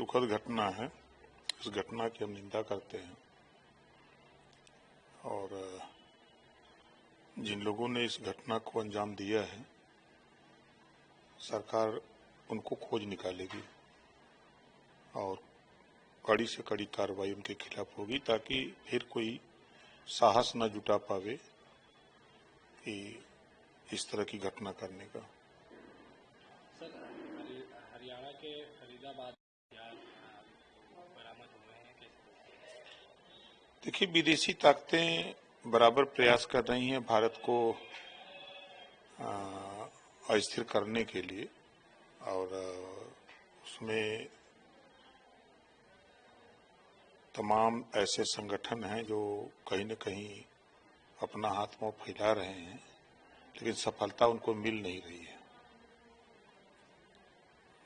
दुखद घटना है। इस घटना की हम निंदा करते हैं और जिन लोगों ने इस घटना को अंजाम दिया है, सरकार उनको खोज निकालेगी और कड़ी से कड़ी कार्रवाई उनके खिलाफ होगी, ताकि फिर कोई साहस न जुटा पावे कि इस तरह की घटना करने का। सर, हरियाणा के फरीदाबाद बरामद हुए हैं कैसे? देखिए, विदेशी ताकतें बराबर प्रयास कर रही हैं भारत को अस्थिर करने के लिए, और उसमें तमाम ऐसे संगठन हैं जो कहीं न कहीं अपना हाथ मुंह फैला रहे हैं, लेकिन सफलता उनको मिल नहीं रही है।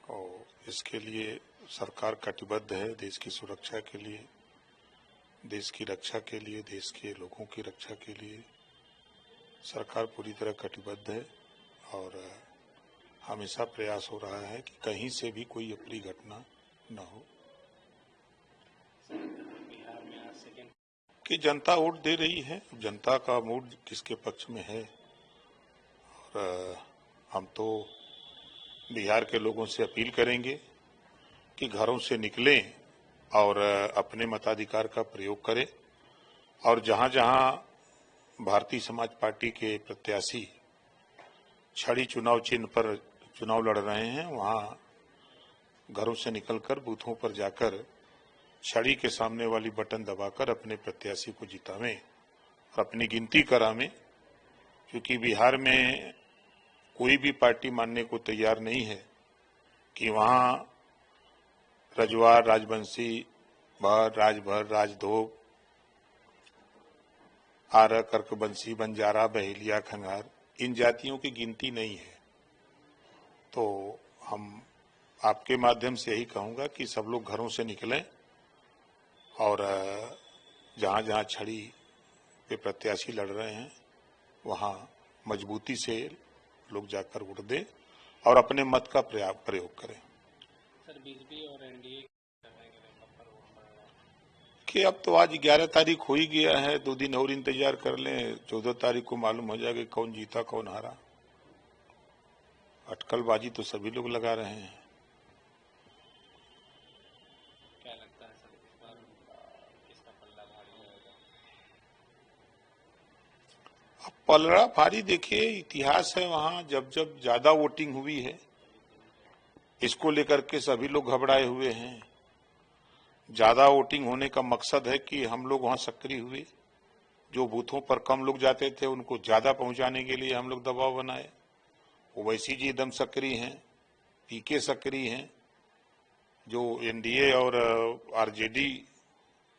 और इसके लिए सरकार कटिबद्ध है, देश की सुरक्षा के लिए, देश की रक्षा के लिए, देश के लोगों की रक्षा के लिए सरकार पूरी तरह कटिबद्ध है और हमेशा प्रयास हो रहा है कि कहीं से भी कोई अप्रिय घटना न हो। बिहार में आज सेकेंड कि जनता वोट दे रही है, जनता का मूड किसके पक्ष में है, और हम तो बिहार के लोगों से अपील करेंगे कि घरों से निकलें और अपने मताधिकार का प्रयोग करें, और जहां जहां भारतीय समाज पार्टी के प्रत्याशी छड़ी चुनाव चिन्ह पर चुनाव लड़ रहे हैं, वहां घरों से निकलकर बूथों पर जाकर छड़ी के सामने वाली बटन दबाकर अपने प्रत्याशी को जितावें और अपनी गिनती करावें, क्योंकि बिहार में कोई भी पार्टी मानने को तैयार नहीं है कि वहां रजवार, राजवंशी, भर, राजभर, राजधोब, आर्य, कर्कवंशी, बंजारा, बहेलिया, खंगार, इन जातियों की गिनती नहीं है। तो हम आपके माध्यम से यही कहूंगा कि सब लोग घरों से निकलें और जहां जहां छड़ी पे प्रत्याशी लड़ रहे हैं वहां मजबूती से लोग जाकर वोट दें और अपने मत का प्रयोग करें। सर, बीजेपी और एनडीए कि अब तो आज 11 तारीख हो ही गया है, 2 दिन और इंतजार कर लें, 14 तारीख को मालूम हो जाएगा कौन जीता कौन हारा। अटकलबाजी तो सभी लोग लगा रहे हैं। क्या लगता है सर, इस बार किसका पल्ला भारी रहेगा? अब पलड़ा भारी, देखिए इतिहास है, वहां जब जब ज्यादा वोटिंग हुई है इसको लेकर के सभी लोग घबराए हुए हैं। ज्यादा वोटिंग होने का मकसद है कि हम लोग वहां सक्रिय हुए, जो बूथों पर कम लोग जाते थे उनको ज्यादा पहुंचाने के लिए हम लोग दबाव बनाए। ओवैसी जी एकदम सक्रिय हैं, पीके सक्रिय हैं, जो एनडीए और आरजेडी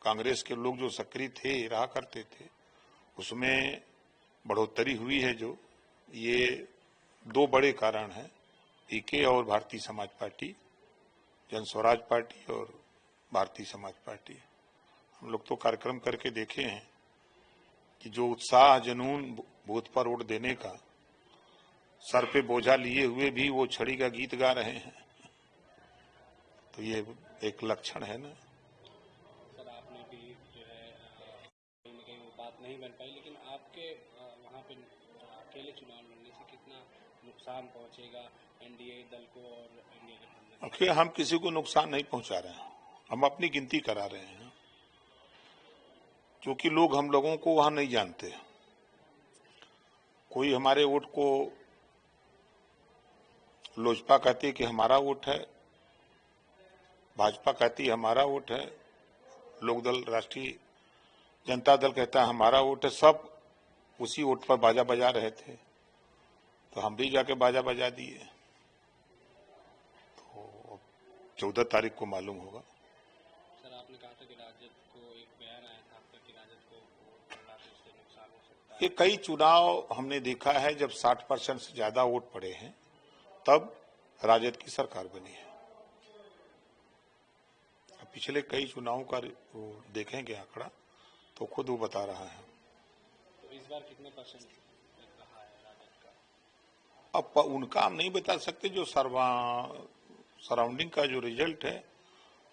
कांग्रेस के लोग जो सक्रिय थे, रहा करते थे, उसमें बढ़ोतरी हुई है। जो ये 2 बड़े कारण हैं, पीके और भारतीय समाज पार्टी, जन स्वराज पार्टी और भारतीय समाज पार्टी। हम लोग तो कार्यक्रम करके देखे हैं कि जो उत्साह, जुनून बूथ पर वोट देने का, सर पे बोझा लिए हुए भी वो छड़ी का गीत गा रहे हैं, तो ये एक लक्षण है ना। सर, आपने भी जो है कहीं न कहीं वो बात नहीं बन पाई, लेकिन आपके वहाँ पे अकेले चुनाव लड़ने से कितना नुकसान पहुंचेगा एनडीए दल को और एनडीए गठबंधन? आखिर हम किसी को नुकसान नहीं पहुंचा रहे हैं, हम अपनी गिनती करा रहे हैं, क्योंकि लोग हम लोगों को वहां नहीं जानते। कोई हमारे वोट को लोजपा कहती है कि हमारा वोट है, भाजपा कहती है हमारा वोट है, लोकदल, राष्ट्रीय जनता दल कहता है हमारा वोट है। सब उसी वोट पर बाजा बजा रहे थे, तो हम भी जाके बाजा बजा दिए। तो 14 तारीख को मालूम होगा। सर, आपने कहा था कि राजद को एक बयान आया था आपका कि राजद को वोट पड़ना तो उससे नुकसान हो सकता है। ये कई चुनाव हमने देखा है, जब 60% से ज्यादा वोट पड़े हैं तब राजद की सरकार बनी है। अब पिछले कई चुनावों का देखेंगे आंकड़ा तो खुद वो बता रहा है। तो इस बार कितने परसेंट रहा है राजद का? अब उनका हम नहीं बता सकते, जो सराउंडिंग का जो रिजल्ट है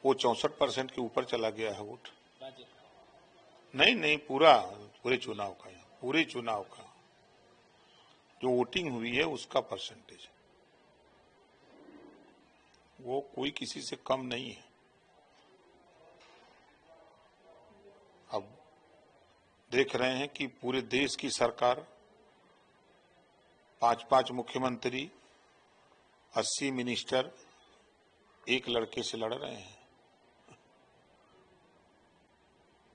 वो 64% के ऊपर चला गया है वोट। राज्य नहीं, पूरे चुनाव का, पूरे चुनाव का जो वोटिंग हुई है उसका परसेंटेज, वो कोई किसी से कम नहीं है। अब देख रहे हैं कि पूरे देश की सरकार 5-5 मुख्यमंत्री, 80 मिनिस्टर एक लड़के से लड़ रहे हैं।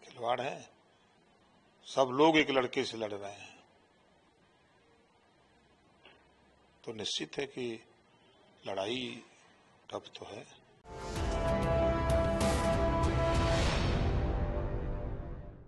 खिलवाड़ है, सब लोग एक लड़के से लड़ रहे हैं, तो निश्चित है कि लड़ाई टफ तो है।